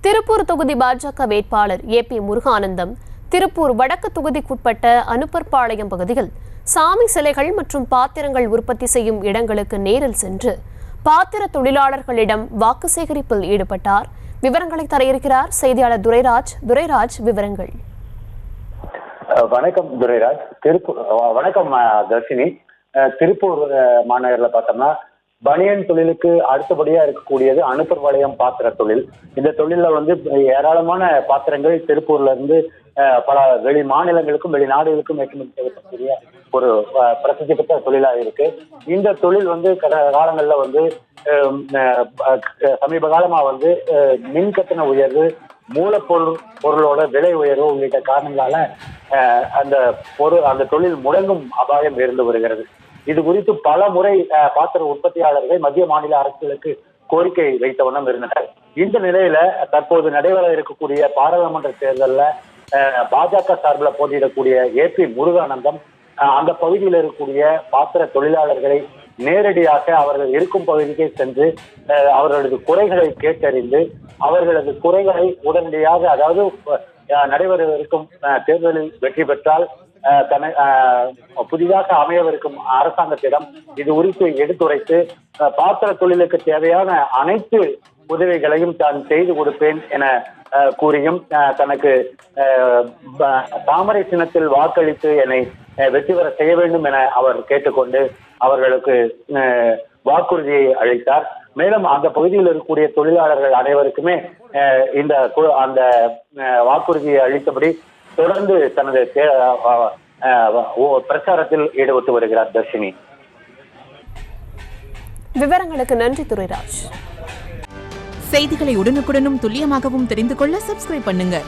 திருப்பூர் தொகுதி பாஜக வேட்பாளர் ஏபி முருகானந்தம் திருப்பூர் வடக்கு தொகுதிக்குட்பட்ட அனுப்பர்பாளையம் பகுதியில் சாமி சிலைகள் மற்றும் பாத்திரங்கள் உற்பத்தி செய்யும் இடங்களுக்கு நேரில் சென்று பாத்திர தொழிலாளர்களிடம் வாக்கு சேகரிப்பில் ஈடுபட்டார். விவரங்களை தர இருக்கிறார் செய்தியாளர் துரைராஜ். விவரங்கள். வணக்கம் துரைராஜ். வணக்கம் தர்ஷினி. திருப்பூர் மாநகரில் பார்த்தோம்னா பனியன் தொழிலுக்கு அடுத்தபடியா இருக்கக்கூடியது அனுப்பர்பாளையம் பாத்திர தொழில். இந்த தொழில ஏராளமான பாத்திரங்கள் திருப்பூர்ல இருந்து பல வெளி மாநிலங்களுக்கும் வெளிநாடுகளுக்கும் ஏற்றுமதி செய்யப்படக்கூடிய ஒரு பிரசித்தி பெற்ற தொழிலா இருக்கு. இந்த தொழில் காலங்கள்ல சமீப காலமா மின் கட்டண உயர்வு, மூலப்பொருளோட விலை உயர்வு உள்ளிட்ட காரணங்களால அந்த தொழில் முடங்கும் அபாயம் இருந்து வருகிறது. இது குறித்து பல முறை பாத்திர உற்பத்தியாளர்கள் மத்திய மாநில அரசுகளுக்கு கோரிக்கை வைத்த வண்ணம் இருந்தனர். இந்த நிலையில தற்போது நடைபெற இருக்கக்கூடிய பாராளுமன்ற தேர்தலில் பாஜக சார்பில் போட்டியிடக்கூடிய ஏபி முருகானந்தம் அந்த பகுதியில் இருக்கக்கூடிய பாத்திர தொழிலாளர்களை நேரடியாக அவர்கள் இருக்கும் பகுதிக்கே சென்று அவர்களது குறைகளை கேட்டறிந்து அவர்களது குறைகளை உடனடியாக, அதாவது நடைபெறவிருக்கும் தேர்தலில் வெற்றி பெற்றால் புதிதாக அமையவிருக்கும் அரசாங்கத்திடம் இது குறித்து எடுத்துரைத்து பாத்திர தொழிலுக்கு தேவையான அனைத்து உதவிகளையும் தான் செய்து கொடுப்பேன் என கூறியும் தனக்கு தாமரை சின்னத்தில் வாக்களித்து என்னை வெற்றி பெற செய்ய வேண்டும் என அவர் கேட்டுக்கொண்டு அவர்களுக்கு வாக்குறுதியை அளித்தார். மேலும் அந்த பகுதியில் இருக்கக்கூடிய தொழிலாளர்கள் அனைவருக்குமே அந்த வாக்குறுதியை அளித்தபடி தொடர்ந்து தனது பிரச்சாரத்தில் ஈடுபட்டு வருகிறார். தர்ஷினி, விவரங்களுக்கு நன்றி துரைராஜ். செய்திகளை உடனுக்குடனும் துல்லியமாகவும் தெரிந்து கொள்ள சப்ஸ்கிரைப் பண்ணுங்க.